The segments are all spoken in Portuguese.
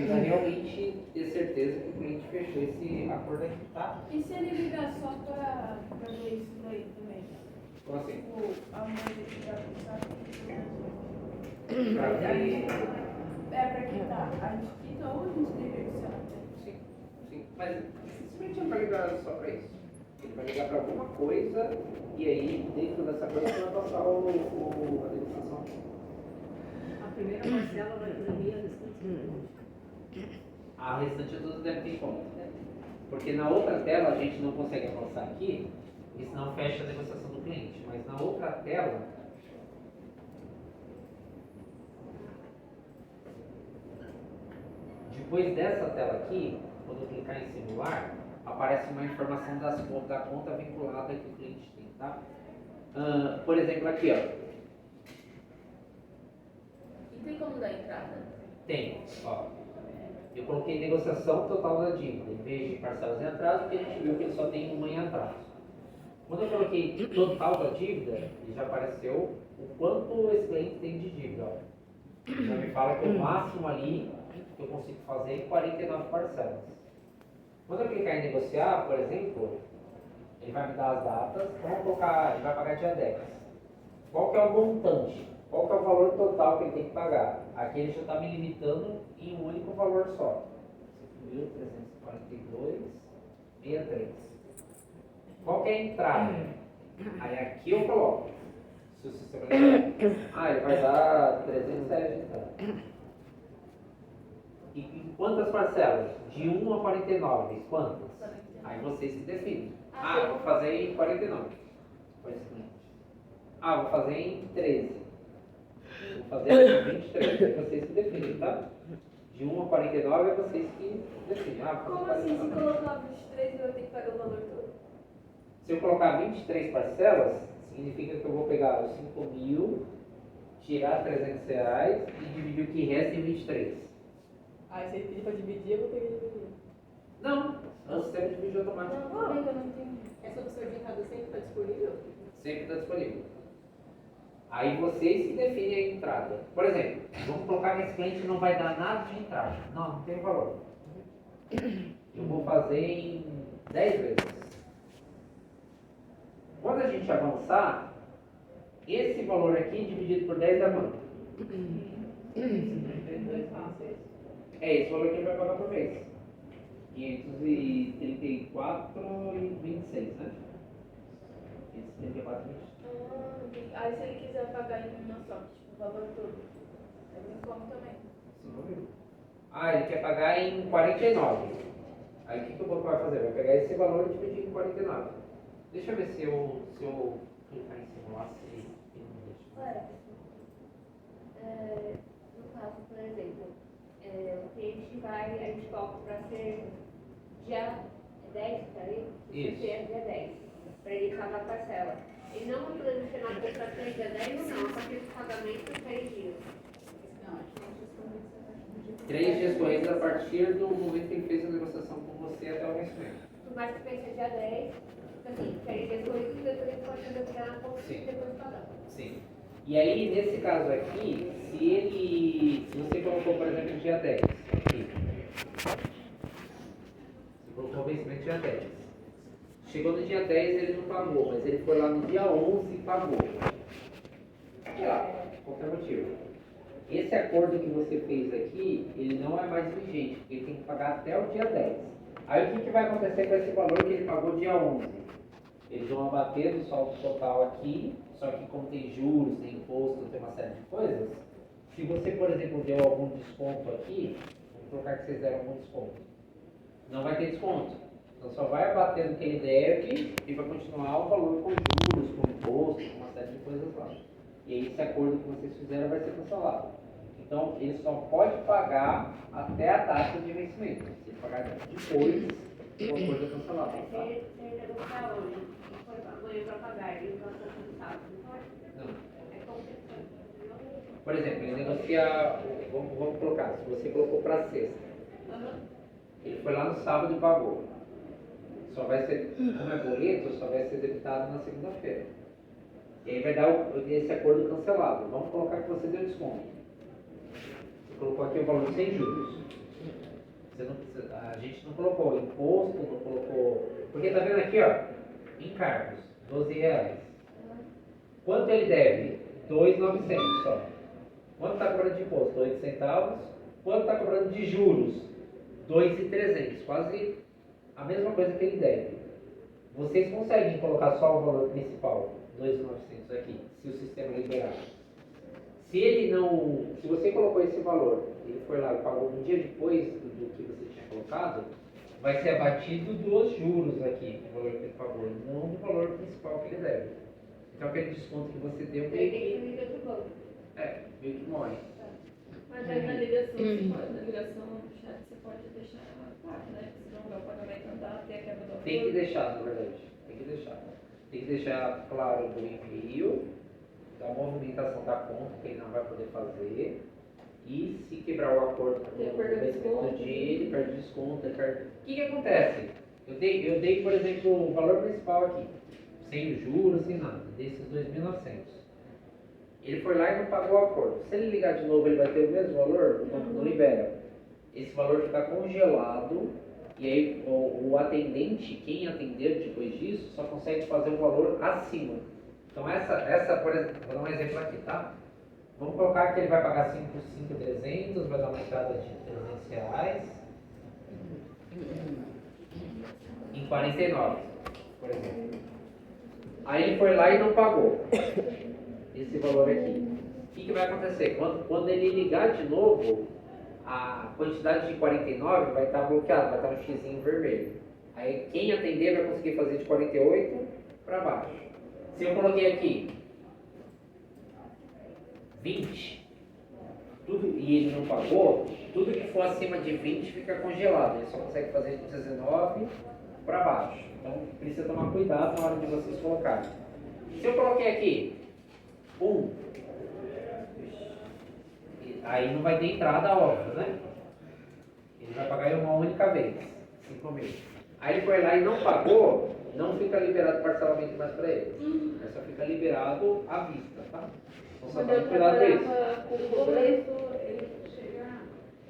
precisa realmente ter certeza que o cliente fechou esse acordo aqui, tá? E se ele ligar só pra ver isso daí também? Como assim? Tipo, a mãe dele já sabe Pra ver... pra quitar. A gente quita ou a gente direciona? Sim, sim. Mas simplesmente não vai ligar só pra isso. Ele vai ligar pra alguma coisa e aí, dentro dessa coisa, você vai passar a negociação. A primeira parcela vai por ali, a restante. A restante tudo deve ter em conta. Porque na outra tela a gente não consegue avançar aqui, e senão fecha a negociação do cliente. Mas na outra tela, depois dessa tela aqui, quando eu clicar em simular, aparece uma informação da conta vinculada que o cliente tem, tá? Por exemplo, aqui, ó. E tem como dar entrada? Tem, ó. Eu coloquei negociação total da dívida, em vez de parcelas em atraso, porque a gente viu que ele só tem uma em atraso. Quando eu coloquei total da dívida, ele já apareceu o quanto esse cliente tem de dívida, ó. Já me fala que o máximo ali que eu consigo fazer é 49 parcelas. Quando eu clicar em negociar, por exemplo, ele vai me dar as datas, vamos colocar, ele vai pagar dia 10. Qual que é o montante? Qual que é o valor total que ele tem que pagar? Aqui ele já está me limitando em um único valor só. 5.342,63. Qual que é a entrada? Aí aqui eu coloco. Se o sistema ele vai dar 300 reais de entrada. E em quantas parcelas? De 1 a 49. Quantas? Aí vocês se definem. Vou fazer em 49. Pode ser. Vou fazer em 13. Vou fazer em 23. Aí vocês se definem, tá? De 1 a 49 é vocês que definem. Como assim? Se colocar 23, eu vou ter que pagar o valor todo? Se eu colocar 23 parcelas, significa que eu vou pegar os 5.000, tirar 300 reais e dividir o que resta em 23. Aí se ele pedir pra dividir, eu vou ter que dividir. Não, o sistema divide automático. Não, eu não entendi. Essa opção de entrada sempre está disponível? Sempre está disponível. Aí vocês que definem a entrada. Por exemplo, vamos colocar que esse cliente não vai dar nada de entrada. Não tem valor. Eu vou fazer em 10 vezes. Quando a gente avançar, esse valor aqui dividido por 10 dá quanto? É esse valor que ele vai pagar por mês. 534,26, né? 534,26. Aí se ele quiser pagar em uma só, tipo, o valor todo, eu tenho como também. Ele quer pagar em 49. Aí o que o banco vai fazer? Vai pegar esse valor e dividir em 49. Deixa eu ver se eu clicar em simular se ele não deixa. No caso, por exemplo, o cliente vai, a gente coloca para ser dia 10, tá aí? Isso. Dia 10, para ele pagar a parcela. E não vai poder ser nada para ser dia 10 ou não, a partir do pagamento em 3 dias. Não, acho que a gente responde essa parte do dia. 3 dias corridos a partir do momento que ele fez a negociação com você até o vencimento. Por mais que pense dia 10, assim, 3 dias corridos e depois ele pode negociar um pouco Sim. e depois pagar. Sim. E aí, nesse caso aqui, se você colocou, por exemplo, dia 10, aqui. Você colocou o vencimento dia 10. Chegou no dia 10 ele não pagou, mas ele foi lá no dia 11 e pagou. Sei lá, qualquer motivo. Esse acordo que você fez aqui, ele não é mais vigente, porque ele tem que pagar até o dia 10. Aí o que vai acontecer com esse valor que ele pagou dia 11? Eles vão abater do saldo total aqui, só que como tem juros, tem imposto, tem uma série de coisas, se você, por exemplo, deu algum desconto aqui, vamos colocar que vocês deram algum desconto, não vai ter desconto. Então só vai abater no que ele deve e vai continuar o valor com juros, com imposto, com uma série de coisas lá. E aí esse acordo que vocês fizeram vai ser cancelado. Então ele só pode pagar até a data de vencimento. Se ele pagar depois, o acordo é cancelado. Se ele negociar hoje, e for amanhã para pagar, ele não está sábado, não pode? Não. É como se fosse. Por exemplo, ele negocia, vamos colocar, se você colocou para sexta, ele foi lá no sábado e pagou. Só vai ser, como é boleto, só vai ser debitado na segunda-feira. E aí vai dar esse acordo cancelado. Vamos colocar que você deu desconto. Você colocou aqui o valor sem juros. A gente não colocou imposto, não colocou. Porque tá vendo aqui, ó, encargos, R$ 12. Quanto ele deve? 2.900 só. Quanto está cobrando de imposto? 8 centavos. Quanto está cobrando de juros? 2.300. Quase a mesma coisa que ele deve. Vocês conseguem colocar só o valor principal, 2.900 aqui, se o sistema liberar. Se ele não, se você colocou esse valor, ele foi lá e pagou um dia depois do que você tinha colocado, vai ser abatido dos juros aqui, o valor que ele pagou, e não do valor principal que ele deve. Então aquele desconto que você deu Ele meio tem que que, vir de outro banco. meio que morre. Mas aí na ligação, você pode, na ligação no chat, você pode deixar claro, né? Se não houver o pagamento andar, tem a quebra do acordo. Tem que deixar, na verdade. Tem que deixar. Tem que deixar claro do envio, da movimentação da conta, que ele não vai poder fazer. E se quebrar o acordo com Ele o perde o vencimento desconto. ele perde desconto. O que acontece? Eu dei, por exemplo, o valor principal aqui, sem os juros, sem nada, desses 2.900. Ele foi lá e não pagou o acordo. Se ele ligar de novo, ele vai ter o mesmo valor? Não libera. Esse valor fica congelado. E aí o atendente, quem atender depois disso, só consegue fazer um valor acima. Então essa por exemplo, vou dar um exemplo aqui, tá? Vamos colocar que ele vai pagar 5.300, vai dar uma entrada de R$ 300 em 49, por exemplo. Aí ele foi lá e não pagou esse valor aqui. O que vai acontecer? Quando ele ligar de novo, a quantidade de 49 vai estar bloqueada, vai estar um xizinho vermelho. Aí quem atender vai conseguir fazer de 48 para baixo. Se eu coloquei aqui 20, e ele não pagou, tudo que for acima de 20 fica congelado. Ele só consegue fazer de 19 para baixo. Então precisa tomar cuidado na hora de vocês colocarem. Se eu coloquei aqui 1, aí não vai ter entrada, óbvio, né? Ele vai pagar em uma única vez, 5.000. Aí ele foi lá e não pagou, não fica liberado parcelamento mais para ele. Aí só fica liberado à vista, tá? Então só Quando eu tome cuidado com isso. trabalhava com O boleto, ele chega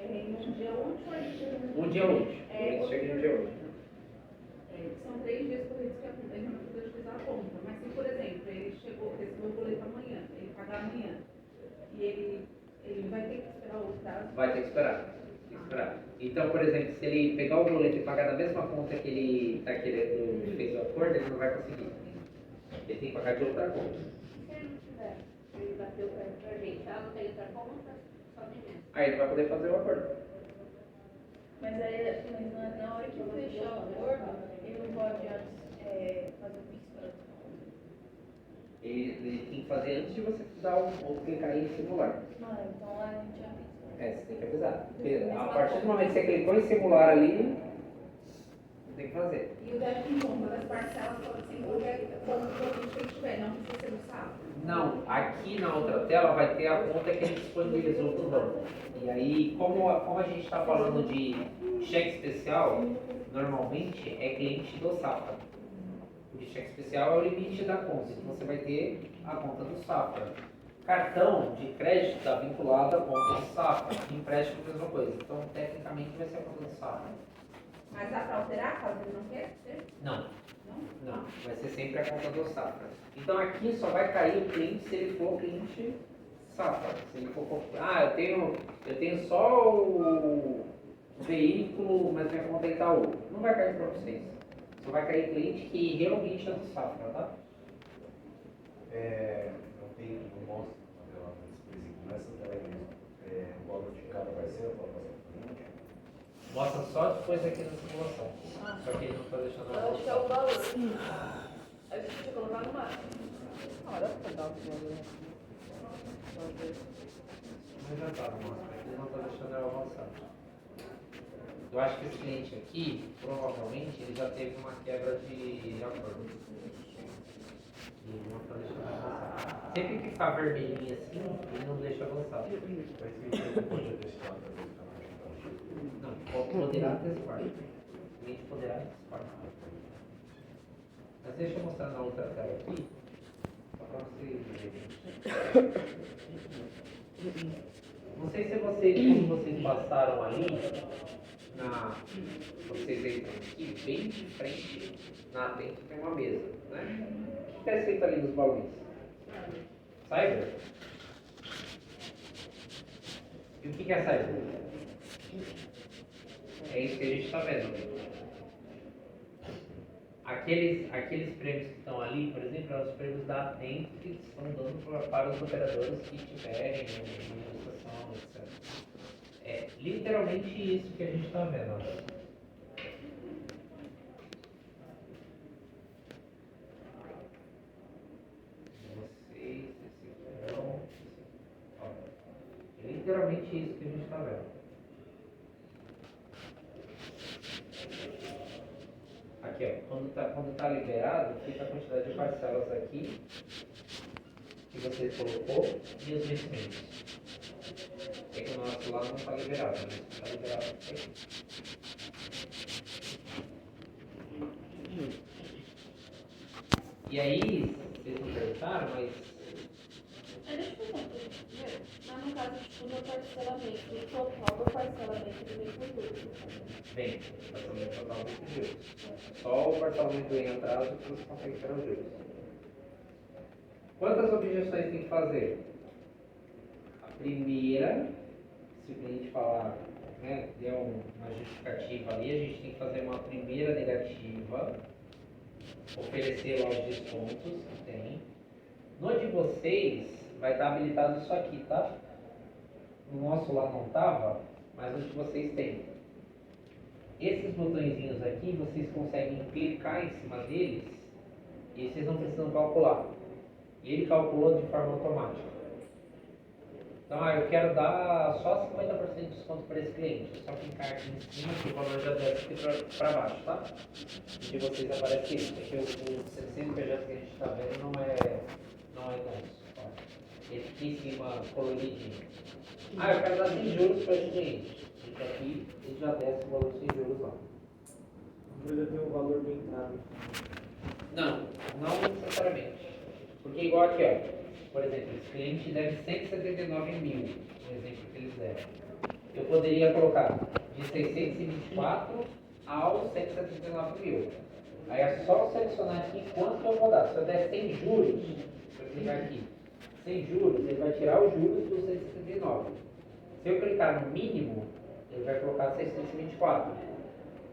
em um dia útil ou ele chega no Um dia útil. Ele chega em um dia útil. São 3 dias corridos que a conta não precisa utilizar a conta. Mas se, por exemplo, ele recebeu o boleto amanhã, ele pagar amanhã, e ele vai ter que esperar o outro prazo. Vai ter que esperar. Tem que esperar. Então, por exemplo, se ele pegar o boleto e pagar da mesma conta que ele está querendo, que fez o acordo, ele não vai conseguir. Ele tem que pagar de outra conta. Se ele não tiver, ele bateu pra gente, não tem outra conta, só tem essa. Aí ele vai poder fazer o acordo. Mas aí, na hora que fechar o acordo, ele não pode antes fazer o Pix para outra conta. Ele tem que fazer antes de você dar ou clicar em simular. Então lá a gente avisa. Você tem que avisar. Porque a partir do momento que você clicou em simular ali, tem que fazer. E o débito em conta das parcelas pode ser em qualquer conta que a gente tiver, não precisa ser no sábado. Não, aqui na outra tela vai ter a conta que ele disponibilizou para o banco. E aí, como a gente está falando de cheque especial, normalmente é cliente do Safra. Porque cheque especial é o limite da conta, então você vai ter a conta do Safra. Cartão de crédito está vinculado à conta do Safra. Empréstimo é a mesma coisa. Então, tecnicamente, vai ser a conta do Safra. Mas dá para alterar caso ele não queira ser? Não. Não? Não, vai ser sempre a conta do Safra. Então aqui só vai cair o cliente se ele for cliente Safra. Se ele for, eu tenho só o veículo, mas minha conta é Itaú. Não vai cair para vocês. Só vai cair cliente que realmente é do Safra, tá? Não tem, não mostra nessa tela mesmo. O valor de cada parcela para passar para o cliente. Mostra só depois aqui na simulação. Só que ele não está deixando Eu acho que é o valor. A gente tinha que colocar no máximo. Mas já tá, mostra. Ele não está deixando eu avançar. Eu acho que esse cliente aqui, provavelmente, ele já teve uma quebra de acordo. E ele não está deixando avançar. Sempre que ficar vermelhinho assim, ele não deixa avançar. Mas ele pode antecipar também. Não, poderá antecipar. O cliente poderá antecipar. Mas deixa eu mostrar na outra tela aqui, só para vocês verem. Não sei se vocês, quando vocês passaram ali, vocês entram aqui, bem de frente, na atento tem uma mesa, né? O que está escrito ali nos balões? Cyber? E o que é cyber? É isso que a gente está vendo. Aqueles prêmios que estão ali, por exemplo, são os prêmios da Atento que estão dando para os operadores que tiverem uma estação, etc. É literalmente isso que a gente está vendo. Ó. Vocês, esse aqui não. Ó. É literalmente isso que a gente está vendo. Aqui, ó, quando tá liberado, fica a quantidade de parcelas aqui que você colocou e os vencimentos. É que o nosso lá não está liberado, né? Está liberado aqui. E aí, vocês não perguntaram, mas Deixa eu perguntar primeiro. Mas no caso de tudo é parcelamento, o total do parcelamento do vem por tudo. vem, parcelamento total dos juros. Só o parcelamento em atraso que você consegue tirar os juros. Quantas objeções tem que fazer? A primeira, se o cliente falar, né, der uma justificativa ali, a gente tem que fazer uma primeira negativa, oferecer lá os descontos que tem. No de vocês, vai estar habilitado isso aqui, tá? No nosso lá não estava, mas no de vocês tem. Esses botõezinhos aqui, vocês conseguem clicar em cima deles e vocês não precisam calcular. E ele calcula de forma automática. Então, eu quero dar só 50% de desconto para esse cliente. É só clicar aqui em cima que o valor já desce aqui para baixo, tá? E de vocês aparece isso. Porque o CNPJ que a gente está vendo não é nosso. Ó. Esse aqui em cima, coloridinho. Eu quero dar sem juros para esse cliente. Clica aqui e já desce o valor sem juros lá. Não precisa ter um valor de entrada. Não necessariamente. Porque igual aqui, ó. Por exemplo, esse cliente deve 179 mil, um exemplo que eles deram. Eu poderia colocar de 624 aos 179 mil. Aí é só selecionar aqui quanto eu vou dar. Se eu der 100 juros, se eu clicar aqui, 100 juros, ele vai tirar os juros dos 179. Se eu clicar no mínimo, ele vai colocar 624.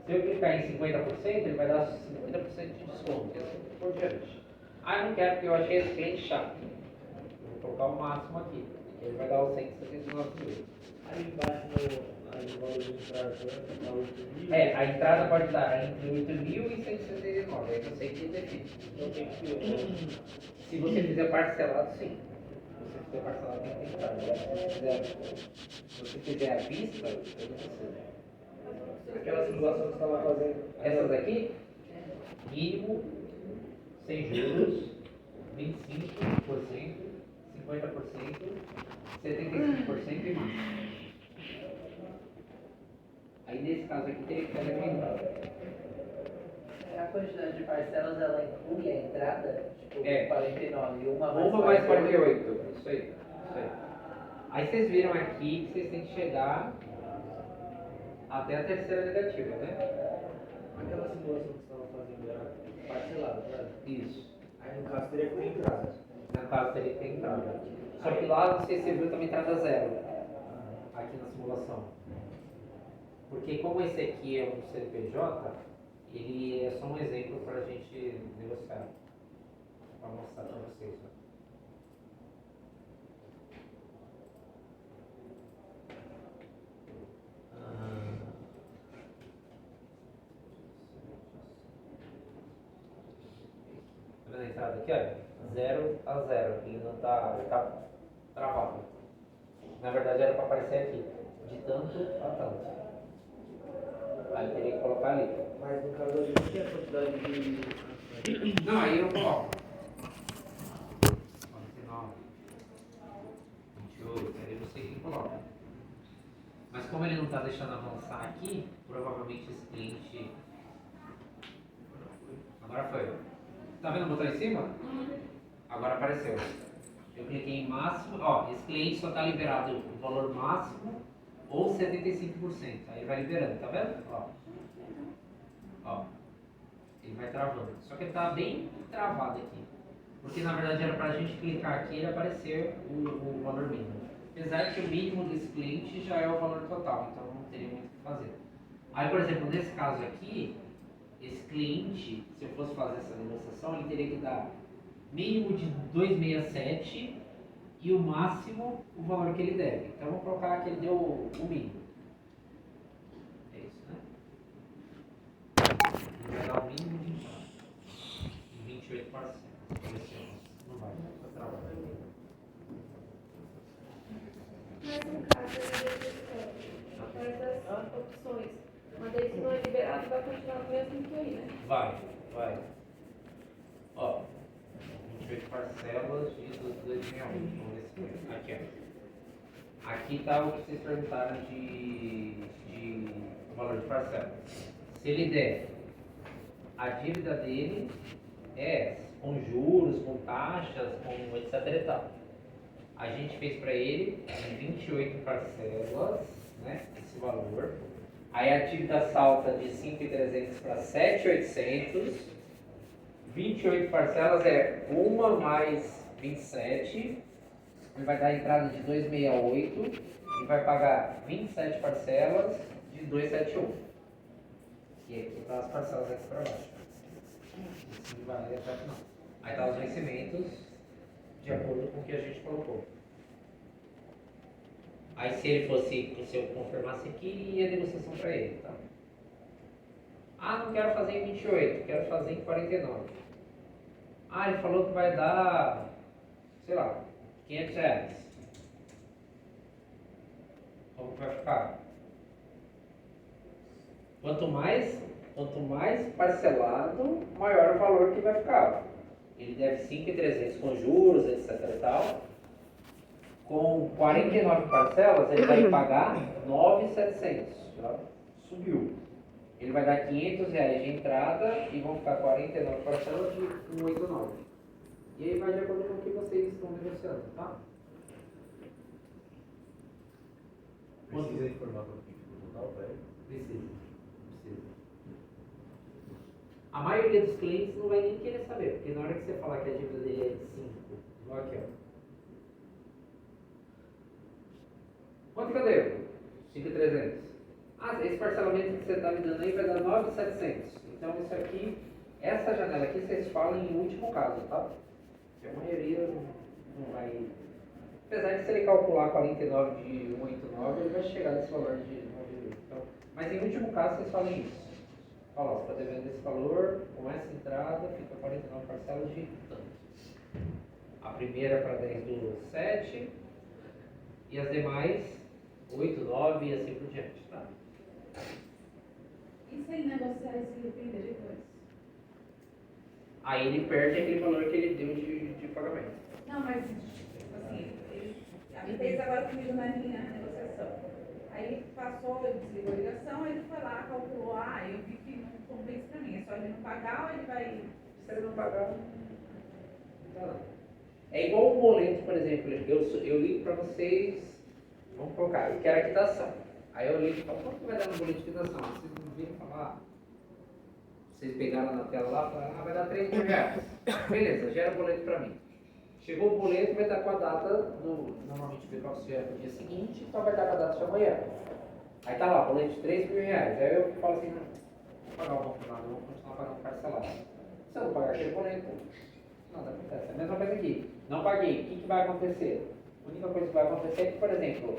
Se eu clicar em 50%, ele vai dar 50% de desconto, e assim por diante. Eu não quero porque eu achei esse cliente chato. Vou colocar o máximo aqui. Ele vai dar os 179 mil. Aí embaixo no valor de entrada, tá 8 mil. A entrada pode dar entre 8 mil e 179. Aí você que define. Então tem que ser. Se você fizer parcelado, sim. Se você fizer parcelado, tem que ter entrada. Se você fizer à vista, eu não precisa. Aquela simulação que você estava fazendo. Essas aqui, mínimo, sem juros, 25%. 50%, 75% e mais. Aí nesse caso aqui teria que fazer uma entrada. A quantidade de parcelas, ela inclui a entrada? Tipo, 49 e Uma mais 48. Isso aí. Aí vocês viram aqui que vocês têm que chegar até a terceira negativa, né? Aquela simulação que você estava fazendo era parcelada, né? Isso. Aí no caso teria que ter entrada. Na casa teria que ter entrada. Só que lá você viu também entrada zero. Aqui na simulação. Porque como esse aqui é um CNPJ, ele é só um exemplo para a gente negociar. Para mostrar para vocês. Ó. Tá vendo a entrada aqui, olha? 0 a 0, ele não está travado. Na verdade era para aparecer aqui, de tanto a tanto. Aí teria que colocar ali. Mas no caso ali, não tem a quantidade de. Não, aí eu coloco. 49, 28, aí você que coloca. Mas como ele não está deixando avançar aqui, provavelmente esse cliente. Agora foi. Tá vendo o botão em cima? Agora apareceu. Eu cliquei em máximo. Ó, esse cliente só está liberado o valor máximo ou 75%. Aí vai liberando, tá vendo? Ó, ele vai travando. Só que ele tá bem travado aqui. Porque na verdade era pra gente clicar aqui e aparecer o valor mínimo. Apesar que o mínimo desse cliente já é o valor total, então não teria muito o que fazer. Aí, por exemplo, nesse caso aqui, esse cliente, se eu fosse fazer essa negociação, ele teria que dar mínimo de 267 e o máximo o valor que ele deve. Então vamos colocar que ele deu o mínimo. É isso, né? Ele vai dar o mínimo de entrada. Em 28 parcelas. Não vai, vai trabalhar. Mas no caso, essas opções, uma vez que não é liberado, vai continuar no mesmo que aí, né? Vai. Ó, 28 parcelas de 261. Vamos ver se foi. Aqui, ó. Aqui está o que vocês perguntaram de valor de parcela. Se ele der, a dívida dele é essa, com juros, com taxas, com etc e tal. A gente fez para ele em 28 parcelas, né, esse valor. Aí a dívida salta de 5.300 para 7.800. 28 parcelas é uma mais 27. Ele vai dar a entrada de 268 e vai pagar 27 parcelas de 271. E aqui está as parcelas aqui para baixo. Assim vai até o final. Aí está os vencimentos de acordo com o que a gente colocou. Aí se ele fosse, se eu confirmasse aqui, ia a negociação para ele, tá? Ah, não quero fazer em 28, quero fazer em 49. Ah, ele falou que vai dar, sei lá, 500 reais. Como que vai ficar? Quanto mais parcelado, maior o valor que vai ficar. Ele deve 5.300 com juros, etc e tal. Com 49 parcelas, ele vai pagar 9.700. Já subiu. Ele vai dar 500 reais de entrada e vão ficar 49 parcelas de 189. E aí vai de acordo com o que vocês estão negociando, tá? Precisa informar quanto que ficou o total para ele? Precisa. A maioria dos clientes não vai nem querer saber, porque na hora que você falar que a dívida dele é de 5, igual aqui, ó. Quanto que eu devo? 5.300. Ah, esse parcelamento que você está me dando aí vai dar 9.700. Então isso aqui, essa janela aqui vocês falam em último caso, tá? Porque a maioria não vai... Apesar de se ele calcular 49 de 189, ele vai chegar nesse valor de 9.000. Então, mas em último caso vocês falam isso. Olha lá, você está devendo esse valor, com essa entrada fica 49 parcelas de tanto. A primeira para 10 do 7 e as demais 8, 9 e assim por diante, tá? E se ele negociar e se arrepender depois? Aí ele perde aquele valor que ele deu de pagamento. Não, mas, assim, ele fez agora comigo na minha negociação. Aí passou, ele desligou a ligação, ele foi lá, calculou, eu vi que não convence pra mim, é só ele não pagar ou ele vai... Se ele não pagar, não dá não. É igual um boleto, por exemplo, eu ligo para vocês, vamos colocar, eu quero a quitação. Aí eu ligo e falo, quanto que vai dar no boleto de quitação? Vocês não viram falar, vocês pegaram na tela lá e falaram, vai dar 3 mil reais. Beleza, gera o boleto para mim. Chegou o boleto, vai estar com a data, normalmente o PayPal gera no dia seguinte, então vai estar com a data de amanhã. Aí tá lá, boleto de 3 mil reais. Aí eu falo assim, não vou pagar o confinado, vou continuar pagando parcelado. Se eu não pagar aquele boleto, nada acontece. É a mesma coisa aqui. Não paguei, o que vai acontecer? A única coisa que vai acontecer é que, por exemplo,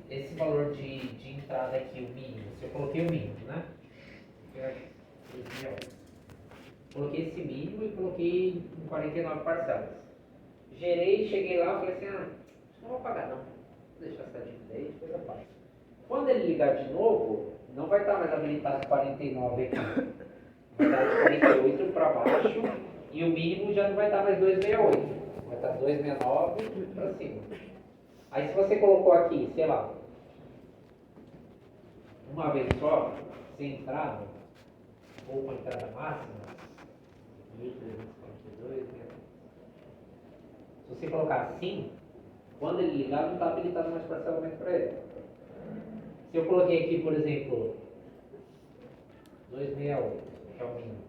esse valor de entrada aqui, o mínimo, se eu coloquei o mínimo, né? Coloquei esse mínimo e coloquei em 49 parcelas. Gerei, cheguei lá e falei assim, não vou pagar não. Vou deixar essa dívida aí, depois eu pago. Quando ele ligar de novo, não vai estar mais habilitado 49 aqui. Vai estar de 48 para baixo e o mínimo já não vai estar mais 268. Vai estar 269 para cima. Aí se você colocou aqui, sei lá, uma vez só, sem entrada, ou com entrada máxima, 1.342, né? Se você colocar assim, Quando ele ligar, não está habilitado mais parcelamento para ele. Se eu coloquei aqui, por exemplo, 268, que é o mínimo,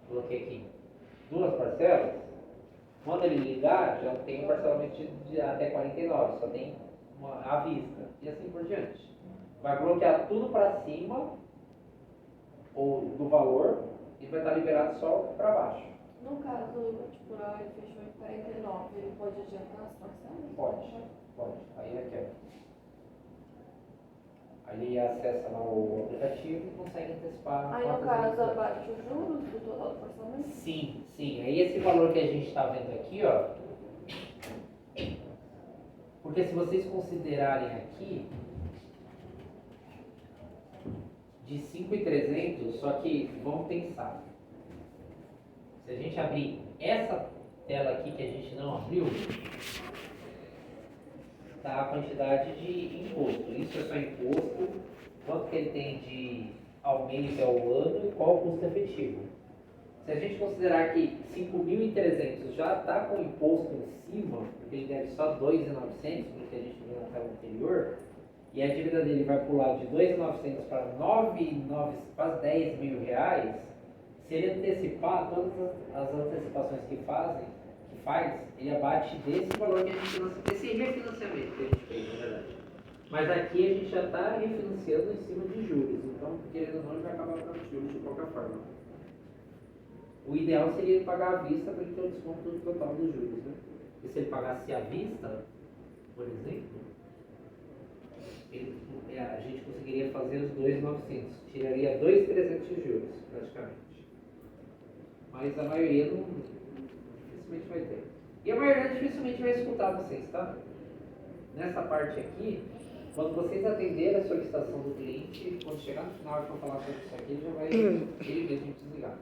coloquei aqui duas parcelas, quando ele ligar, já tem um parcelamento de até 49, só tem uma à vista, e assim por diante. Vai bloquear tudo para cima ou do valor e vai estar liberado só para baixo. No caso, tipo, ele fechou em 49, ele pode adiantar as parcelas? Pode. Aí é que Aí ele acessa lá o aplicativo e consegue antecipar. Aí, no caso, abate os juros do total do parcelamento? Sim. Aí esse valor que a gente está vendo aqui, ó. Porque se vocês considerarem aqui, de 5.300, só que vamos pensar. Se a gente abrir essa tela aqui que a gente não abriu, tá a quantidade de imposto. Isso é só imposto, quanto que ele tem de ao mês e ao ano e qual o custo efetivo. Se a gente considerar que 5.300 já está com imposto em cima, porque ele deve só 2.900, no que a gente viu na tela anterior, e a dívida dele vai pular de 2.900 para 9.900, quase 10 mil reais, se ele antecipar todas as antecipações que faz, ele abate desse valor que a gente financia, desse refinanciamento que a gente fez, na verdade. Mas aqui a gente já está refinanciando em cima de juros, então, querendo ou não, ele vai acabar pagando juros de qualquer forma. O ideal seria ele pagar à vista para ele ter o desconto do total dos juros, né? E se ele pagasse à vista, por exemplo, a gente conseguiria fazer os 2.900, tiraria 2.300 de juros, praticamente. Mas a maioria dificilmente vai ter. E a maioria dificilmente vai escutar vocês, tá? Nessa parte aqui, quando vocês atenderem a solicitação do cliente, quando chegar no final e for falar sobre isso aqui, ele já vai ele mesmo desligar.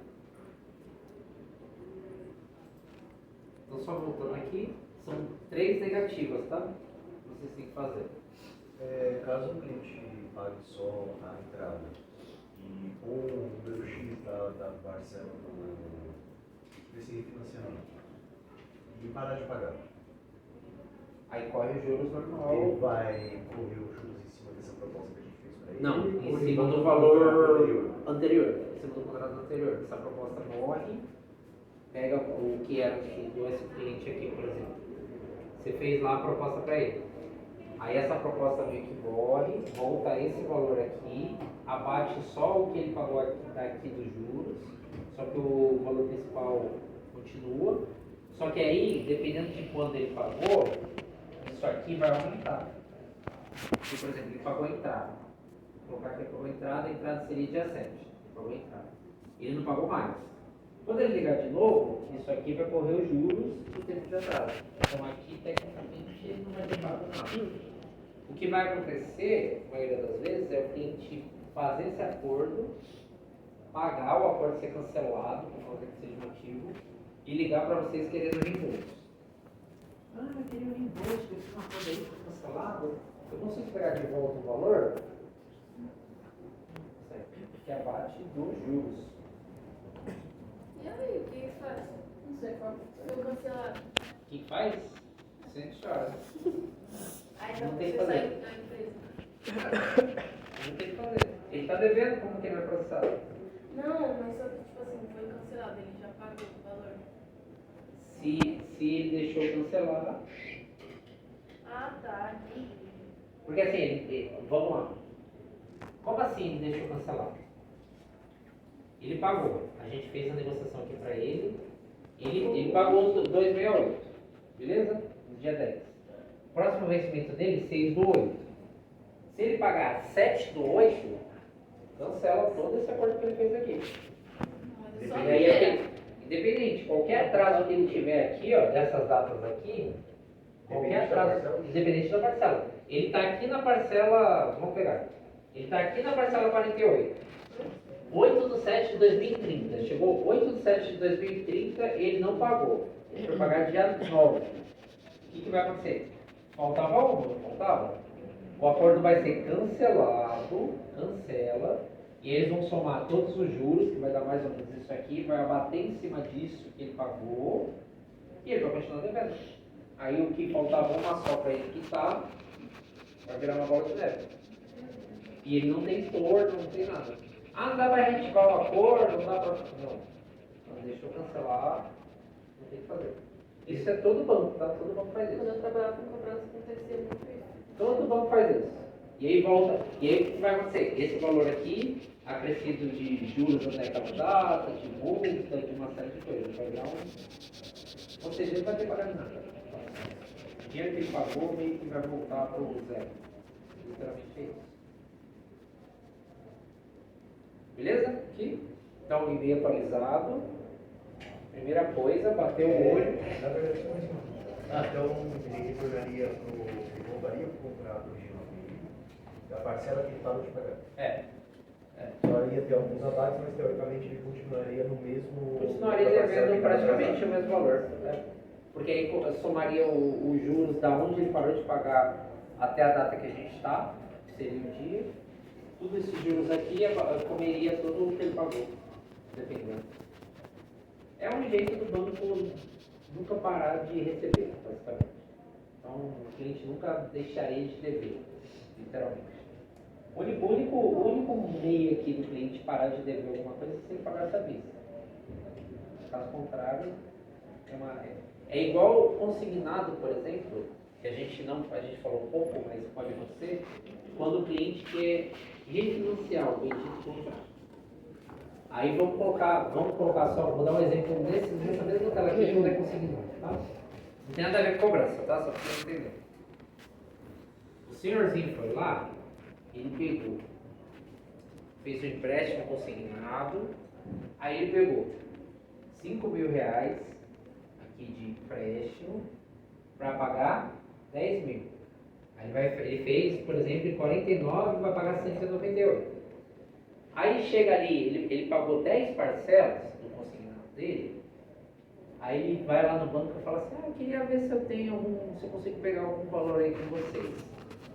Então, só voltando aqui, são 3 negativas, tá? Vocês têm que fazer. Caso o cliente pague só a entrada e o número X da parcela desse refinanciamento e parar de pagar, Aí corre os juros normal. ele vai correr os juros em cima dessa proposta que a gente fez para ele? Não, Ou em ele cima vai do no valor anterior. Em cima do contrato anterior. Essa proposta morre, pega o que era do esse cliente aqui, por exemplo. Você fez lá a proposta para ele. Aí essa proposta meio que morre, volta esse valor aqui, abate só o que ele pagou daqui dos juros, só que o valor principal continua. Só que aí, dependendo de quando ele pagou, isso aqui vai aumentar. Porque, por exemplo, ele pagou a entrada. Vou colocar que ele pagou a entrada seria dia 7. Ele pagou a entrada. Ele não pagou mais. Quando ele ligar de novo, isso aqui vai correr os juros do tempo de atraso. Então aqui, tecnicamente, ele não vai ter pago nada. O que vai acontecer, a maioria das vezes, é o cliente fazer esse acordo, pagar o acordo ser cancelado, por causa que seja um ativo, e ligar para vocês querendo reembolso. Eu queria um reembolso, porque esse acordo aí foi cancelado. Eu consigo pegar de volta o valor? Que abate dos juros. E aí, o que faz? Não sei qual. Se eu cancelar. O que faz? Sempre chora. Aí Não então tem você que fazer. sai da empresa. Não tem que fazer. Ele está devendo, como que ele vai processar? Não, mas só que, tipo assim, foi cancelado, ele já pagou o valor. Se ele deixou cancelar. Ah, tá, entendi. Porque assim, vamos lá. Como assim ele deixou cancelar? Ele pagou. A gente fez a negociação aqui para ele. Ele pagou os 268. Beleza? No dia 10. Próximo vencimento dele, 6 do 8. Se ele pagar 7 do 8, cancela todo esse acordo que ele fez aqui. Mas E só aí, que independente, qualquer atraso que ele tiver aqui, ó, dessas datas aqui, qualquer atraso, independente da parcela. Ele está aqui na parcela, vamos pegar, ele está aqui na parcela 48. 8 de 7 de 2030, chegou 8 de 7 de 2030, ele não pagou. Ele foi pagar dia 9. O que vai acontecer? Faltava uma, não faltava? O acordo vai ser cancelado, cancela, e eles vão somar todos os juros, que vai dar mais ou menos isso aqui, vai abater em cima disso que ele pagou, e ele vai continuar devendo. Aí o que faltava uma só para ele quitar, vai virar uma bola de neve. E ele não tem torno, não tem nada. Ah, não dá para reativar o acordo, não dá para... Não. Então deixa eu cancelar, não tem que fazer. Isso é todo banco, tá? Todo banco faz Quando isso. eu trabalhava com cobrança, acontecia muito isso. Todo banco faz isso. E aí volta. E aí o que vai acontecer? Esse valor aqui, acrescido de juros até aquela data, de multa, de uma série de coisas. Vai virar um... Ou seja, ele não vai ter pagado nada. O dinheiro que ele pagou meio que vai voltar para o zero. Literalmente é isso. Beleza? Aqui. Então, o e-mail atualizado. Primeira coisa, bateu o olho. Na verdade, então ele retornaria ele voltaria para o contrato da parcela que ele estava de pagar. Só ia ter alguns ataques, mas teoricamente ele continuaria no mesmo. Continuaria devendo praticamente o mesmo valor. Porque aí somaria os juros da onde ele parou de pagar até a data que a gente está, que seria o dia. Tudo esses juros aqui comeria todo o que ele pagou, dependendo. É um jeito do banco nunca parar de receber, basicamente. Então o cliente nunca deixaria de dever, literalmente. O único meio aqui do cliente parar de dever alguma coisa é se ele pagar essa vista. Caso contrário, é igual consignado, por exemplo, que a gente falou um pouco, mas pode acontecer, quando o cliente quer refinanciar o bendito contrato. Aí vamos colocar só, vou dar um exemplo nessa mesma tela aqui, não é consignado, tá? Não tem nada a ver com cobrança, tá? Só para você entender. O senhorzinho foi lá, ele pegou, fez um empréstimo consignado, aí ele pegou R$5.000 aqui de empréstimo para pagar 10 mil. Aí ele fez, por exemplo, em 49 vai pagar 198. Aí chega ali, ele pagou 10 parcelas do consignado dele, aí ele vai lá no banco e fala assim, eu queria ver se eu consigo pegar algum valor aí com vocês.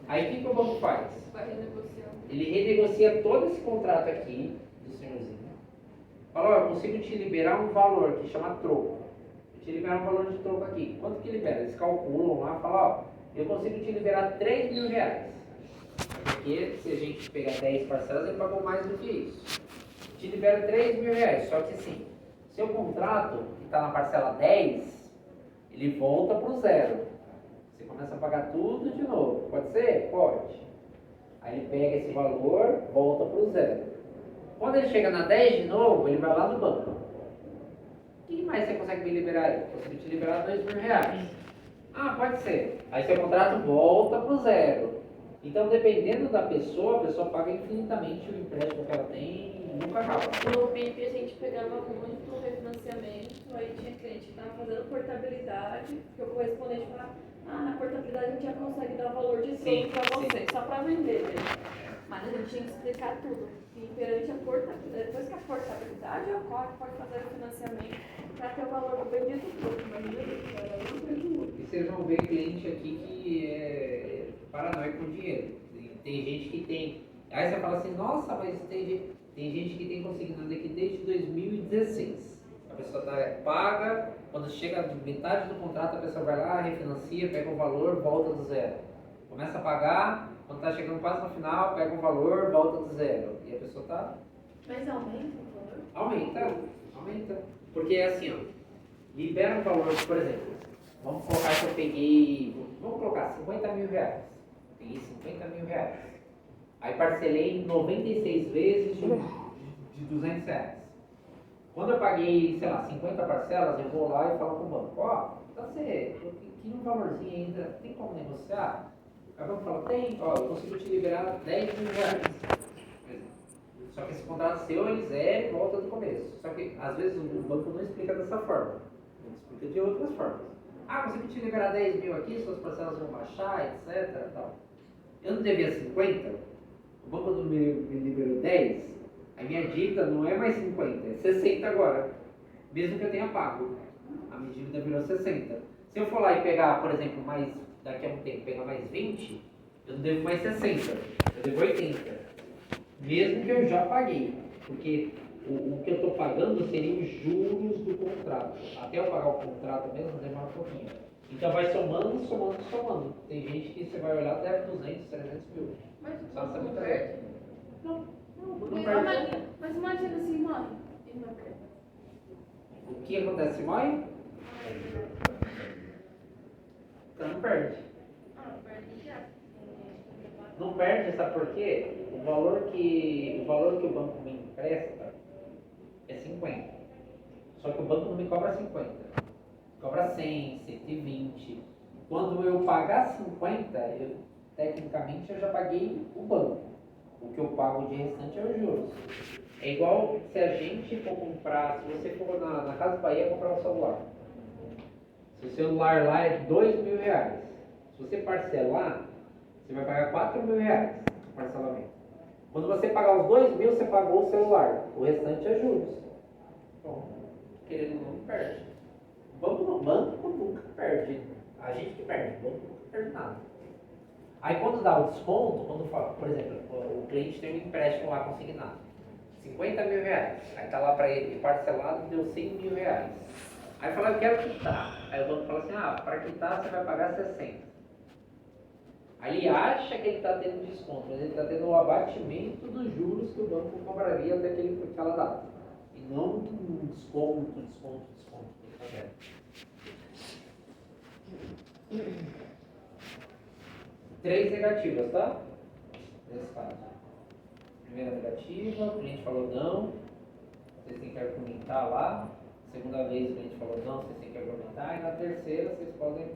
Aí o que o banco faz? Vai renegociar. Ele renegocia todo esse contrato aqui do senhorzinho. Fala, eu consigo te liberar um valor que chama troco. Eu te liberar um valor de troco aqui. Quanto que libera? Eles calculam lá, falam, eu consigo te liberar R$3.000. Porque se a gente pegar 10 parcelas, ele pagou mais do que isso. Te libera R$3.000. Só que assim, seu contrato, que está na parcela 10, ele volta para o zero. Você começa a pagar tudo de novo. Pode ser? Pode. Aí ele pega esse valor, volta para o zero. Quando ele chega na 10 de novo, ele vai lá no banco. O que mais você consegue me liberar aí? Consigo te liberar R$2.000. Ah, pode ser. Aí seu contrato volta para o zero. Então, dependendo da pessoa, a pessoa paga infinitamente o empréstimo que ela tem e nunca acaba. No BIP a gente pegava muito refinanciamento, aí tinha cliente que estava fazendo portabilidade, que o correspondente falava, na portabilidade a gente já consegue dar valor de troco para você, só para vender mesmo. Mas a gente tinha que explicar tudo. E perante a portabilidade, depois que a portabilidade ocorre, pode fazer o financiamento para ter o valor do bendito troco. Mas não prejuízo. E vocês vão ver cliente aqui que é paranoico com dinheiro. Tem gente que tem. Aí você fala assim, nossa, mas tem gente que tem consignado aqui desde 2016. A pessoa paga, quando chega a metade do contrato, a pessoa vai lá, refinancia, pega o valor, volta do zero. Começa a pagar, quando está chegando quase no final, pega o valor, volta do zero. E a pessoa está... Mas aumenta o valor? Aumenta. Porque é assim, ó, libera um valor, por exemplo, vamos colocar que eu peguei, vamos colocar R$50.000. Peguei R$50.000. Aí parcelei em 96 vezes de R$200. Quando eu paguei, sei lá, 50 parcelas, eu vou lá e falo com o banco, você tinha um valorzinho ainda, tem como negociar? Aí o banco fala, tem, eu consigo te liberar R$10.000. Só que esse contrato seu, ele zero e volta do começo. Só que, às vezes, o banco não explica dessa forma. Ele explica de outras formas. Consigo te liberar 10 mil aqui, suas parcelas vão baixar, etc. Tal. Eu não devia 50, o banco não me liberou 10, a minha dívida não é mais 50, é 60 agora. Mesmo que eu tenha pago. A minha dívida virou 60. Se eu for lá e pegar, por exemplo, daqui a um tempo, pegar mais 20, eu não devo mais 60, eu devo 80. Mesmo que eu já paguei, porque o que eu estou pagando seria os juros do contrato. Até eu pagar o contrato mesmo, demora um pouquinho. Então vai somando, somando, somando. Tem gente que você vai olhar até 200, 300 mil. Mas o Só banco sabe não fazer. perde? Não Mas perde. mas imagina assim, mãe, ele não perde. O que acontece, mãe? Então não perde. Ah, não perde já. Não perde, sabe por quê? O valor que o banco me empresta é 50. Só que o banco não me cobra 50. Cobra 100, 120. Quando eu pagar 50, tecnicamente eu já paguei o banco. O que eu pago de restante é os juros. É igual se a gente for comprar, se você for na Casa Bahia comprar um celular. Se o celular lá é R$ 2.000, se você parcelar, você vai pagar R$ 4.000 no parcelamento. Quando você pagar os 2.000, você pagou o celular. O restante é juros. Bom, querendo ou não, perde. O banco nunca perde. A gente que perde, o banco nunca perde nada. Aí quando dá o desconto, quando fala, por exemplo, o cliente tem um empréstimo lá consignado, R$ 50.000. Aí tá lá para ele parcelado, deu R$ 100.000. Aí fala, eu quero quitar. Aí o banco fala assim, para quitar você vai pagar 60. Aí ele acha que ele está tendo desconto, mas ele está tendo o abatimento dos juros que o banco cobraria até aquela data. E não um desconto. Tá certo? 3 negativas, tá? Nesse caso. Primeira negativa, o cliente falou não, vocês têm que argumentar lá. Segunda vez o cliente falou não, vocês têm que argumentar. E na terceira vocês podem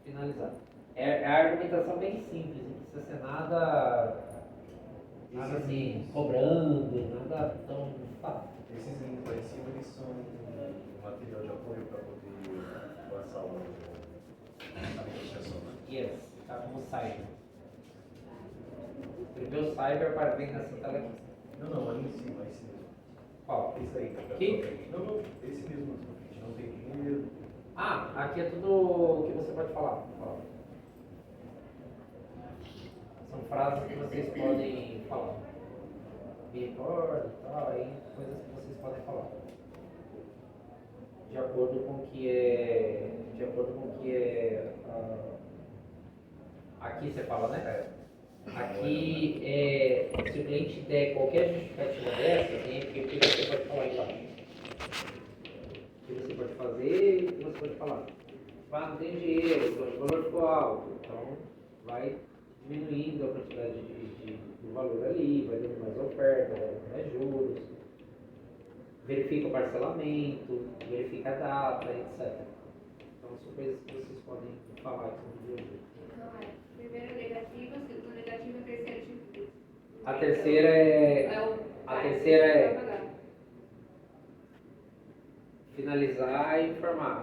finalizar. É a argumentação bem simples, não precisa ser nada assim, cobrando, nada tão fácil. Esses links lá em cima, eles são material de apoio para poder passar a negociação, né? Yes, tá como cyber. Escreveu cyber para vir nessa tela aqui. Não, ali em cima, esse mesmo. Qual? Esse aí, tá? Aqui? Não, esse mesmo, a gente não tem dinheiro. Aqui é tudo o que você pode falar. São frases que vocês podem falar. Me recordo e tal, aí coisas que vocês podem falar. De acordo com o que é. Aqui você fala, né? Aqui, se o cliente der qualquer justificativa dessa, tem aqui o que você pode falar embaixo. O que você pode fazer e o que você pode falar. Não tem dinheiro, o valor ficou alto, então vai diminuindo a quantidade do valor ali, vai dando mais oferta, vai dando mais juros, verifica o parcelamento, verifica a data, etc. Então são coisas que vocês podem falar aqui no dia. Então primeiro negativa, segundo negativa, terceiro tipo. A terceira é finalizar e informar.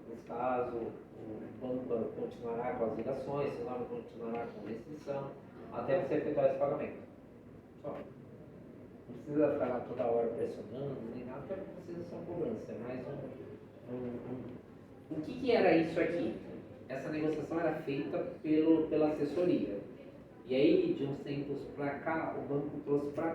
Nesse caso, o banco continuará com as ligações, se não continuará com a restrição, até você efetuar esse pagamento. Só. Não precisa ficar lá toda hora pressionando, nem nada, porque não precisa ser uma cobrança. É mais O que era isso aqui? Essa negociação era feita pela assessoria. E aí, de uns tempos para cá, o banco trouxe para cá